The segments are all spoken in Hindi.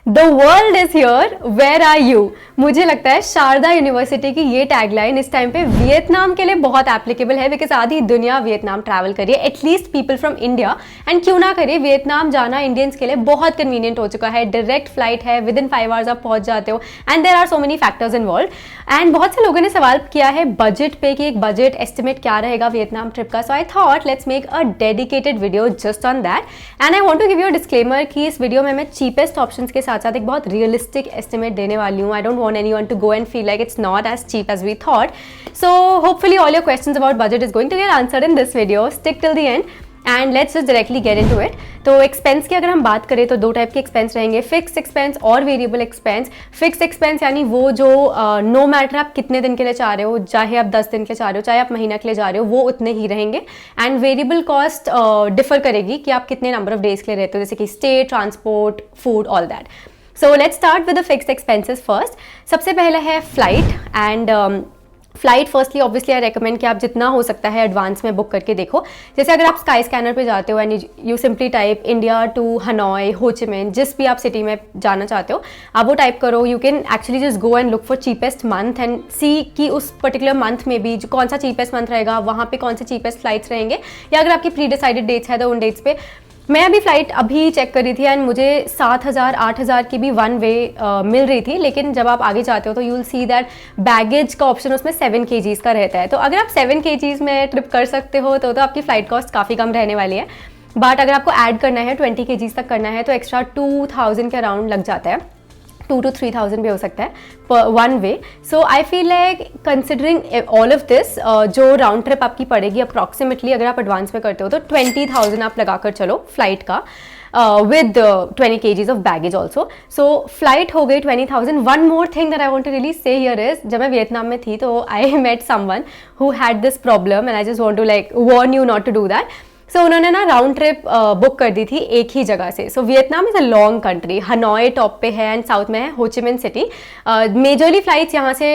The world is here, where are you. मुझे लगता है शारदा यूनिवर्सिटी की ये टैगलाइन इस टाइम पे वियतनाम के लिए बहुत एप्लीकेबल है, बिकॉज आधी दुनिया वियतनाम ट्रैवल करिए, at least people from India, and क्यों ना करिए, वियतनाम जाना इंडियंस के लिए बहुत कन्वीनियंट हो चुका है। डायरेक्ट फ्लाइट है, विद इन 5 आवर्स आप पहुंच जाते हो, and there are so many factors involve. And बहुत से लोगों ने सवाल किया है बजट पे कि एक बजट एस्टिमेट क्या रहेगा वियतनाम ट्रिप का। So I thought let's make a dedicated video just on that, and I want to give you a disclaimer कि इस वीडियो में मैं चीपेस्ट ऑप्शंस के साथ साथ एक बहुत रियलिस्टिक एस्टिमेट देने वाली हूँ। I don't want anyone to go and feel like it's not as cheap as we thought. So hopefully all your questions about budget is going to get answered in this video. Stick till the end and let's just directly get into it. तो एक्सपेंस की अगर हम बात करें तो दो टाइप के एक्सपेंस रहेंगे, फिक्स एक्सपेंस और वेरिएबल एक्सपेंस। फिक्स एक्सपेंस यानी वो जो नो मैटर आप कितने दिन के लिए चाह रहे हो, चाहे आप 10 दिन के लिए चाह रहे हो, चाहे आप महीना के लिए जा रहे हो, वो उतने ही रहेंगे। एंड वेरिएबल कॉस्ट डिफर करेगी कि आप कितने नंबर ऑफ डेज के लिए रहते हो, जैसे कि stay, transport, food, all that. So let's start with the fixed expenses first. सबसे पहले है flight, and flight firstly obviously I recommend कि आप जितना हो सकता है एडवांस में बुक करके देखो। जैसे अगर आप स्काई स्कैनर पे जाते हो and you simply type India to Hanoi, Ho Chi मिन, जिस भी आप सिटी में जाना चाहते हो आप वो टाइप करो। You can actually just go and look for cheapest month and see कि उस पर्टिकुलर मंथ में भी कौन सा चीपेस्ट मंथ रहेगा, वहाँ पे कौन से चीपेस्ट फ्लाइट्स रहेंगे, या अगर आपकी प्री डिसाइडेड डेट्स है तो उन डेट्स पे। मैं अभी फ्लाइट अभी चेक कर रही थी एंड मुझे 7,000 8,000 की भी वन वे मिल रही थी, लेकिन जब आप आगे जाते हो तो you will see that baggage का ऑप्शन उसमें 7 kgs का रहता है। तो अगर आप 7 kgs में ट्रिप कर सकते हो तो आपकी फ्लाइट कॉस्ट काफ़ी कम रहने वाली है। बट अगर आपको ऐड करना है 20 kgs तक करना है तो एक्स्ट्रा 2,000 के अराउंड लग जाता है, 2 to 3,000 भी हो सकता है पर one way. So I feel like considering all of this, जो राउंड ट्रिप आपकी पड़ेगी अप्रॉक्सीमेटली अगर आप एडवांस में करते हो तो 20,000 आप लगाकर चलो फ्लाइट का, with 20 kgs of baggage also. So flight हो गई 20,000. One more thing that I want to really say here is, जब मैं वियतनाम में थी तो I met someone who had this problem and I just want to like warn you not to do that. सो उन्होंने ना राउंड ट्रिप बुक कर दी थी एक ही जगह से। So Vietnam is a long country, Hanoi top पे है एंड साउथ में है हो Chi Minh City. Majorly flights यहाँ से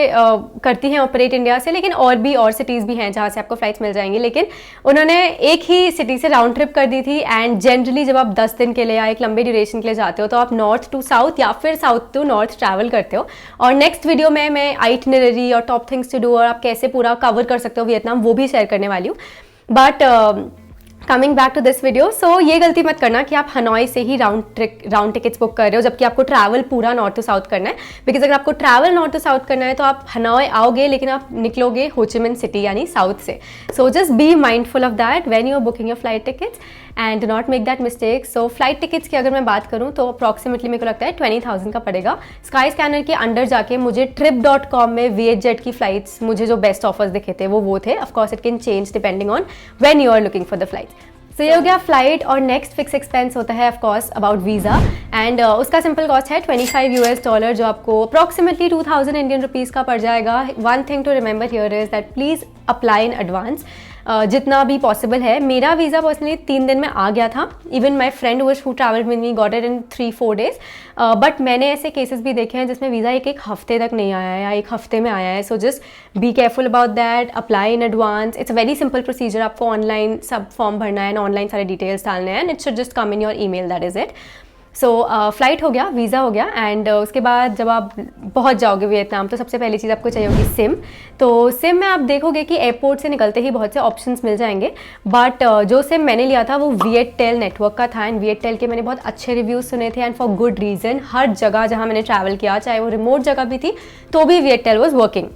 करती हैं ऑपरेट इंडिया से, लेकिन और भी और सिटीज़ भी हैं जहाँ से आपको फ्लाइट्स मिल जाएंगी। लेकिन उन्होंने एक ही सिटी से राउंड ट्रिप कर दी थी। एंड जनरली जब आप 10 दिन के लिए या एक लंबे ड्यूरेशन के लिए जाते हो तो आप नॉर्थ टू साउथ या फिर साउथ टू नॉर्थ ट्रैवल करते हो। और नेक्स्ट वीडियो में मैं आइटिनरी और टॉप थिंग्स टू डू और आप कैसे पूरा कवर कर सकते हो वियतनाम वो भी शेयर करने वाली हूँ। But coming back to this video, so ये गलती मत करना कि आप हनोई से ही राउंड टिकट्स बुक कर रहे हो जबकि आपको ट्रैवल पूरा नॉर्थ टू साउथ करना है। बिकॉज अगर आपको ट्रैवल नॉर्थ टू साउथ करना है तो आप हनोई आओगे लेकिन आप निकलोगे हो ची मिन सिटी यानी साउथ से। So just be mindful of that when you are booking your flight tickets and do not make that mistake. So flight tickets की अगर मैं बात करूँ तो अप्रॉक्सीमेटली मेरे को लगता है 20,000 का पड़ेगा। स्काई स्कैनर के अंडर जाके मुझे trip.com में VietJet की फ्लाइट्स मुझे जो बेस्ट ऑफर्स दिखे थे वो थे। Of course it can change depending on when you are looking for the flights. तो ये हो गया फ्लाइट। और नेक्स्ट फिक्स एक्सपेंस होता है ऑफकोर्स अबाउट वीज़ा, एंड उसका सिंपल कॉस्ट है $25 जो आपको अप्रॉक्सीमेटली 2,000 इंडियन रुपीज़ का पड़ जाएगा। One thing to remember here is that please apply in advance जितना भी पॉसिबल है। मेरा वीज़ा पर्सनली 3 दिन में आ गया था। Even my friend who travelled with me got it in 3-4 days। But मैंने ऐसे केसेस भी देखे हैं जिसमें वीज़ा एक हफ्ते तक नहीं आया है या एक हफ्ते में आया है। सो just be careful about that, apply in advance. It's a very simple procedure, आपको ऑनलाइन सब फॉर्म भरना है, ऑनलाइन सारे डिटेल्स डालने हैं and it should just come in your email, that is it. So flight हो गया, वीज़ा हो गया, एंड उसके बाद जब आप पहुंच जाओगे वियतनाम तो सबसे पहली चीज़ आपको चाहिए होगी सिम। तो सिम में आप देखोगे कि एयरपोर्ट से निकलते ही बहुत से ऑप्शंस मिल जाएंगे। बट जो सिम मैंने लिया था वो वियटटेल नेटवर्क का था एंड वियटटेल के मैंने बहुत अच्छे रिव्यूज़ सुने थे एंड फॉर गुड रीज़न। हर जगह जहाँ मैंने ट्रैवल किया, चाहे वो रिमोट जगह भी थी तो भी Viettel was working.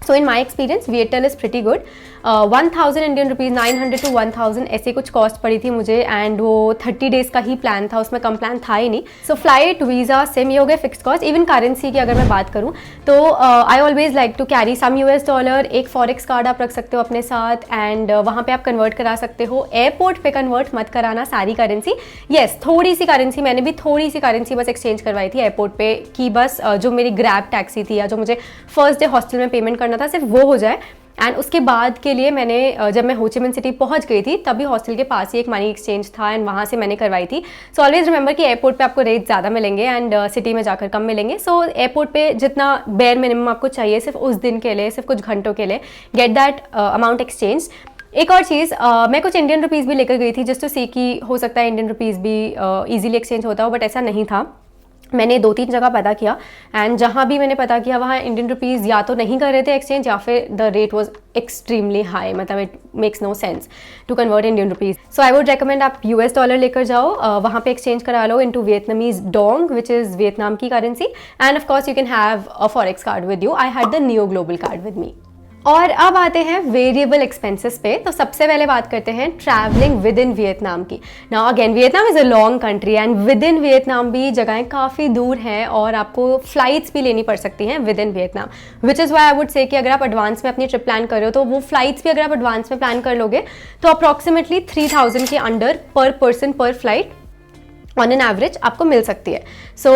So in my experience Viettel is pretty good. 1,000 Indian rupees, 900 to 1,000 ऐसे कुछ कॉस्ट पड़ी थी मुझे, एंड वो 30 डेज़ का ही प्लान था, उसमें कम प्लान था ही नहीं। सो फ्लाइट, वीज़ा, सिम, ये हो गए फिक्स कॉस्ट। इवन करेंसी की अगर मैं बात करूँ तो I always like to carry some $, एक फॉरेक्स कार्ड आप रख सकते हो अपने साथ एंड वहाँ पे आप कन्वर्ट करा सकते हो। एयरपोर्ट पे कन्वर्ट मत कराना सारी करेंसी। येस, थोड़ी सी करेंसी, मैंने भी थोड़ी सी करेंसी बस एक्सचेंज करवाई थी एयरपोर्ट पे कि बस जो मेरी ग्रैब टैक्सी थी या जो मुझे फर्स्ट डे हॉस्टल में पेमेंट करना था सिर्फ वो हो जाए। एंड उसके बाद के लिए मैंने जब मैं हो ची मिन सिटी पहुंच गई थी तभी हॉस्टल के पास ही एक मनी एक्सचेंज था एंड वहाँ से मैंने करवाई थी। सो ऑलवेज रिमेंबर कि एयरपोर्ट पे आपको रेट ज़्यादा मिलेंगे एंड सिटी में जाकर कम मिलेंगे। सो एयरपोर्ट पे जितना बेयर मिनिमम आपको चाहिए सिर्फ उस दिन के लिए, सिर्फ कुछ घंटों के लिए, गेट दैट अमाउंट एक्सचेंज। एक और चीज़, मैं कुछ इंडियन रुपीज़ भी लेकर गई थी जस्ट टू सी कि हो सकता है इंडियन रुपीज़ भी ईजिली एक्सचेंज होता हो, बट ऐसा नहीं था। मैंने 2-3 जगह पता किया एंड जहाँ भी मैंने पता किया वहाँ इंडियन रुपीज़ या तो नहीं कर रहे थे एक्सचेंज या फिर the rate was extremely high, मतलब it makes no sense to convert Indian rupees. So I would recommend आप US डॉलर लेकर जाओ, वहाँ पे एक्सचेंज करा लो into Vietnamese dong which is Vietnam की currency, and of course you can have a forex card with you. I had the Niyo global card with me. और अब आते हैं वेरिएबल एक्सपेंसेस पे। तो सबसे पहले बात करते हैं ट्रैवलिंग विद इन वियतनाम की। Now again Vietnam is a long country and with in Vietnam भी जगहें काफ़ी दूर हैं और आपको फ्लाइट्स भी लेनी पड़ सकती हैं with in Vietnam, which is why I would say कि अगर आप एडवांस में अपनी ट्रिप प्लान कर रहे हो तो वो फ्लाइट्स भी अगर आप एडवांस में प्लान कर लोगे तो अप्रॉक्सीमेटली 3000 के अंडर पर पर्सन पर फ्लाइट ऑन एन एवरेज आपको मिल सकती है। So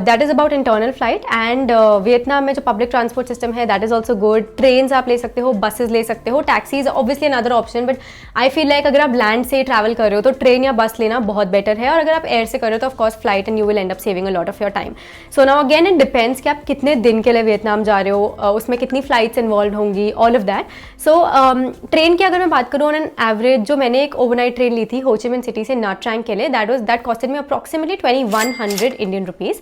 that is about internal flight and Vietnam में जो पब्लिक ट्रांसपोर्ट सिस्टम है that is also good. Trains आप ले सकते हो, बसेज ले सकते हो, taxis obviously another option, but I feel like अगर आप लैंड से ट्रैवल कर रहे हो तो ट्रेन या बस लेना बहुत बेटर है, और अगर आप एयर से कर रहे हो तो of course flight and you will and up saving a lot of your time. So now again it depends कि आप कितने दिन के लिए वियतनाम जा रहे हो, उसमें कितनी फ्लाइट्स इन्वॉल्व होंगी, all of that. So train की अगर मैं बात करूँ ऑन एन एवरेज, जो मैंने एक ओवरनाइट ट्रेन ली थी होचिमिन सिटी से नाट ट्रैंग के लिए, that costed me approximately 2100 Indian rupees.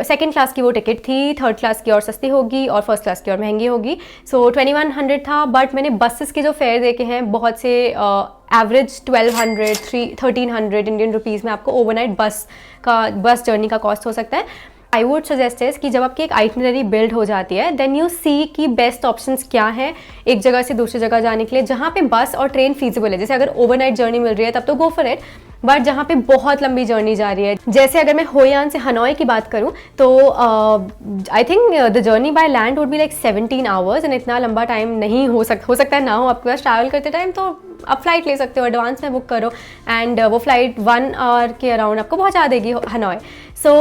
Second class की वो टिकट थी, थर्ड क्लास की और सस्ती होगी और फर्स्ट क्लास की और महंगी होगी। सो 2100 था, बट मैंने बसेस के जो फेयर देखे हैं बहुत से एवरेज 1200 1300 इंडियन रुपीज़ में आपको ओवरनाइट बस जर्नी का कॉस्ट हो सकता है। आई वुड सजेस्ट इज कि जब आपकी एक आइटनरी बिल्ड हो जाती है देन यू सी कि बेस्ट ऑप्शंस क्या हैं एक जगह से दूसरी जगह जाने के लिए, जहाँ पे बस और ट्रेन फीजिबल है। जैसे अगर ओवरनाइट जर्नी मिल रही है तब तो गो फॉर इट, बट जहाँ पे बहुत लंबी जर्नी जा रही है, जैसे अगर मैं होयान से हनोई की बात करूँ तो I think the journey by land would be like 17 hours and इतना लंबा टाइम नहीं हो सकता है ना हो आपके पास ट्रैवल करते टाइम, तो आप फ्लाइट ले सकते हो, एडवांस में बुक करो एंड वो फ्लाइट 1 आवर के अराउंड आपको पहुँचा देगी Hanoi. So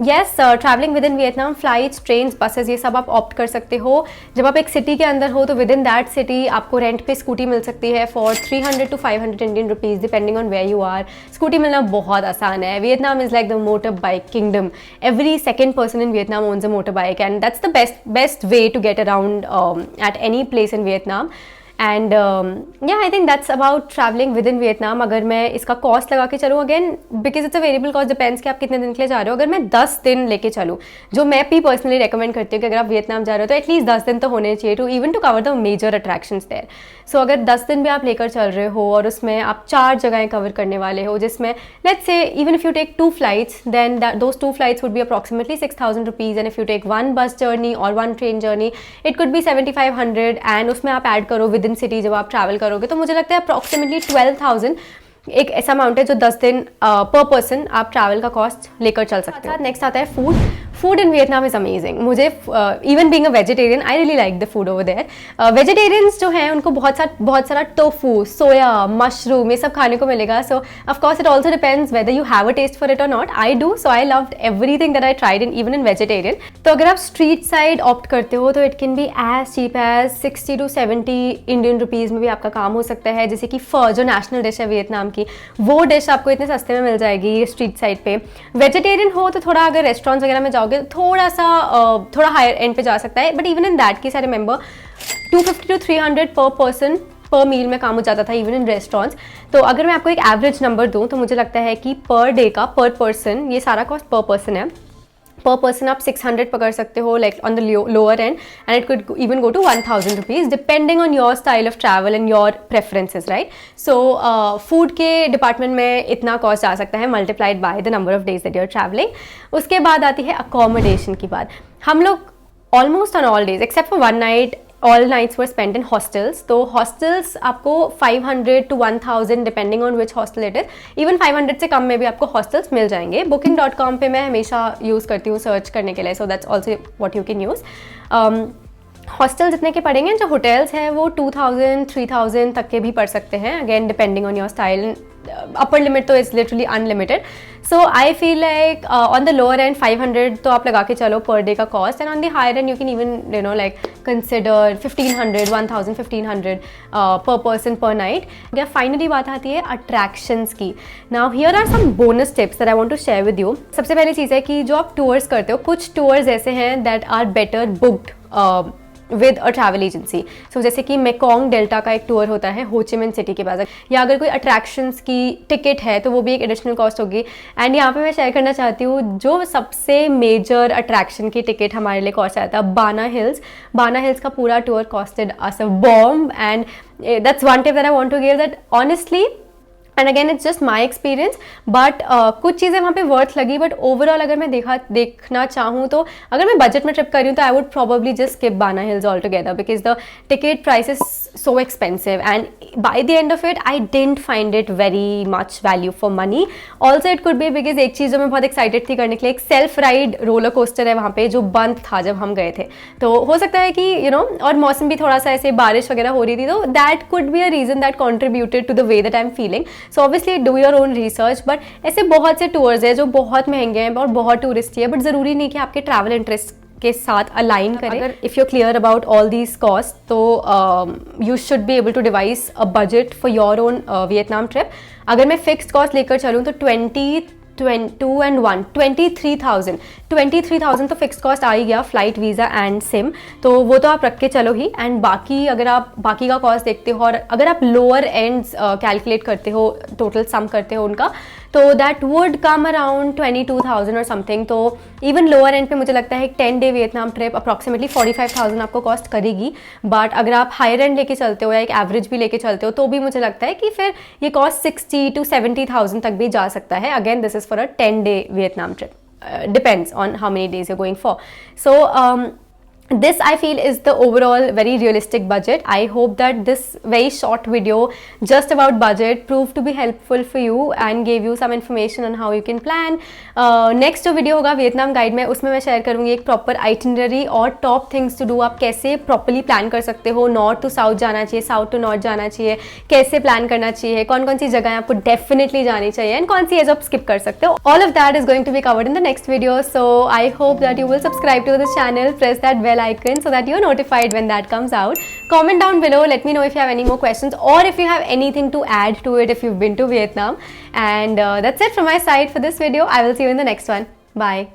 yes, travelling within Vietnam, flights, trains, buses, ये सब आप ऑप्ट कर सकते हो। जब आप एक सिटी के अंदर हो तो विद इन दैट सिटी आपको रेंट पे स्कूटी मिल सकती है for 300 to 500 Indian rupees depending on where you are. Scooty मिलना बहुत आसान है। Vietnam is like the motor bike kingdom. Every second person in Vietnam owns a motor bike and that's the best way to get around at any place in Vietnam. And yeah I think that's about travelling within Vietnam. अगर मैं इसका कॉस्ट लगा के चलूँ, again because it's a variable cost, depends कि आप कितने दिन के लिए जा रहे हो। अगर मैं 10 दिन लेके चलूँ, जो मैं भी पर्सनली रेकमेंड करती हूँ कि अगर आप वियतनाम जा रहे हो तो एटलीस्ट 10 दिन तो होने चाहिए to even to cover the major attractions there. So अगर 10 दिन भी आप लेकर चल रहे हो और उसमें आप 4 जगहें कवर करने वाले हो, जिसमें let's say even if you take 2 flights then those 2 flights would be approximately 6000 rupees, and if you take 1 bus journey और 1 train journey it could be 7500, and उसमें आप ऐड करो विद इन सिटी जब आप ट्रैवल करोगे तो मुझे लगता है अप्रॉक्सीमेटली 12,000 एक ऐसा अमाउंट है जो 10 दिन पर पर्सन आप ट्रैवल का कॉस्ट लेकर चल सकते हो। नेक्स्ट आता है food in Vietnam is amazing. मुझे even being a vegetarian I really like the food over there. Vegetarians जो हैं उनको बहुत सारा टोफू, सोया, मशरूम ये सब खाने को मिलेगा। So of course it also depends whether you have a taste for it और not. I do, so I loved everything that I tried in even in vegetarian. तो अगर आप स्ट्रीट साइड ऑप्ट करते हो तो it can be as cheap as 60 to 70 Indian rupees में भी आपका काम हो सकता है। जैसे कि फर जो नेशनल डिश है वियतनाम की, वो डिश आपको इतने सस्ते में मिल जाएगी स्ट्रीट साइड पे। वेजिटेरियन हो तो थोड़ा अगर रेस्टोरेंट्स वगैरह में जाओगे थोड़ा हायर एंड पे जा सकता है, but even in that case I remember 250 to 300 पर पर्सन पर मील में काम हो जाता था इवन इन रेस्टोरेंट्स। तो अगर मैं आपको एक एवरेज नंबर दूं तो मुझे लगता है कि पर डे का पर पर्सन, ये सारा कॉस्ट पर पर्सन है, पर पर्सन आप 600 पकड़ सकते हो like on the lower end, and it could even go to 1000 rupees depending on your style of travel and your preferences, right. So food के डिपार्टमेंट में इतना कॉस्ट जा सकता है multiplied by the number of days that you are travelling. उसके बाद आती है अकोमोडेशन की बात। हम लोग almost on all days except for 1 night, all nights were spent in hostels. तो हॉस्टल्स आपको 500 to 1000 depending on which hostel it is, even 500 से कम में भी आपको हॉस्टल्स मिल जाएंगे। booking.com पे मैं हमेशा यूज़ करती हूँ सर्च करने के लिए, so that's also what you can use. Hostel जितने के पड़ेंगे, जो होटल्स हैं वो 2000 3000 तक के भी पड़ सकते हैं, again depending on your style. Upper limit तो is literally unlimited. So I feel like on the lower end 500 तो आप लगा के चलो पर डे का cost, and on the higher end you can even like consider 1500 1000 1500 पर पर्सन पर नाइट। या फाइनली बात आती है अट्रैक्शंस की। Now here are some bonus tips that I want to share with you. सबसे पहली चीज़ है कि जो आप टूर्स करते हो, कुछ टूर्स ऐसे हैं that are better booked with a travel agency. So जैसे कि मेकोंग डेल्टा का एक टूर होता है हो ची मिन सिटी के पास, या अगर कोई अट्रैक्शंस की टिकट है तो वो भी एक एडिशनल कॉस्ट होगी। एंड यहाँ पे मैं शेयर करना चाहती हूँ जो सबसे मेजर अट्रैक्शन की टिकट हमारे लिए कॉस्ट आया था, बाना हिल्स का पूरा tour costed us a bomb. And that's one tip that I want to give, that honestly and again it's just my experience, but कुछ चीज़ें वहाँ पे वर्थ लगी, बट ओवरऑल अगर मैं देखना चाहूँ तो अगर मैं बजट में ट्रिप कर रही हूँ तो I would probably just skip Ba Na hills all together, because the ticket price is so expensive and by the end of it I didn't find it very much value for money. Also it could be because एक चीज़ जो मैं बहुत एक्साइटेड थी करने के लिए, एक सेल्फ राइड रोलर कोस्टर है वहाँ पे जो बंद था जब हम गए थे, तो हो सकता है कि यू नो और मौसम भी थोड़ा सा ऐसे बारिश वगैरह हो रही थी, तो that could be a reason that contributed to the way that I am feeling. So obviously do your own research, but ऐसे बहुत से टूर्स हैं जो बहुत महंगे हैं और बहुत टूरिस्टी है, बट ज़रूरी नहीं कि आपके ट्रैवल इंटरेस्ट के साथ अलाइन करें। अगर if you clear about all these cost तो you should be able to devise a budget for your own Vietnam trip. अगर मैं फिक्स्ड कॉस्ट लेकर चलूँ तो 23,000 तो फिक्स कॉस्ट आ ही गया, फ्लाइट, वीज़ा एंड सिम, तो वो तो आप रख के चलो ही। एंड बाकी अगर आप बाकी का कॉस्ट देखते हो और अगर आप लोअर एंड्स कैलकुलेट करते हो, टोटल सम करते हो उनका, तो दैट वुड कम अराउंड 22,000 और समथिंग। तो इवन लोअर एंड पे मुझे लगता है एक 10 डे वियतनाम ट्रिप अप्रॉक्सीमेटली 45,000 आपको कॉस्ट करेगी। बट अगर आप हायर एंड लेके चलते हो या एक एवरेज भी लेके चलते हो तो भी मुझे लगता है कि फिर ये कॉस्ट 60 to 70,000 तक भी जा सकता है। Again this is for a 10 day Vietnam trip, depends on how many days you're going for. So this I feel is the overall very realistic budget. I hope that this very short video just about budget proved to be helpful for you and gave you some information on how you can plan. Next जो video होगा वियतनाम गाइड में, उसमें मैं शेयर करूँगी एक प्रॉपर आइटिनरी और टॉप थिंग्स टू डू, आप कैसे प्रॉपरली प्लान कर सकते हो। नॉर्थ टू साउथ जाना चाहिए, साउथ टू नॉर्थ जाना चाहिए, कैसे प्लान करना चाहिए, कौन कौन सी जगह आपको डेफिनेटली जानी चाहिए एंड कौन सी एज आप स्किप कर सकते हो। All of that is going to be covered in the next video. So I hope that you will subscribe to this channel, press that bell icon so that you're notified when that comes out. Comment down below, let me know if you have any more questions or if you have anything to add to it if you've been to Vietnam. And that's it from my side for this video. I will see you in the next one. Bye.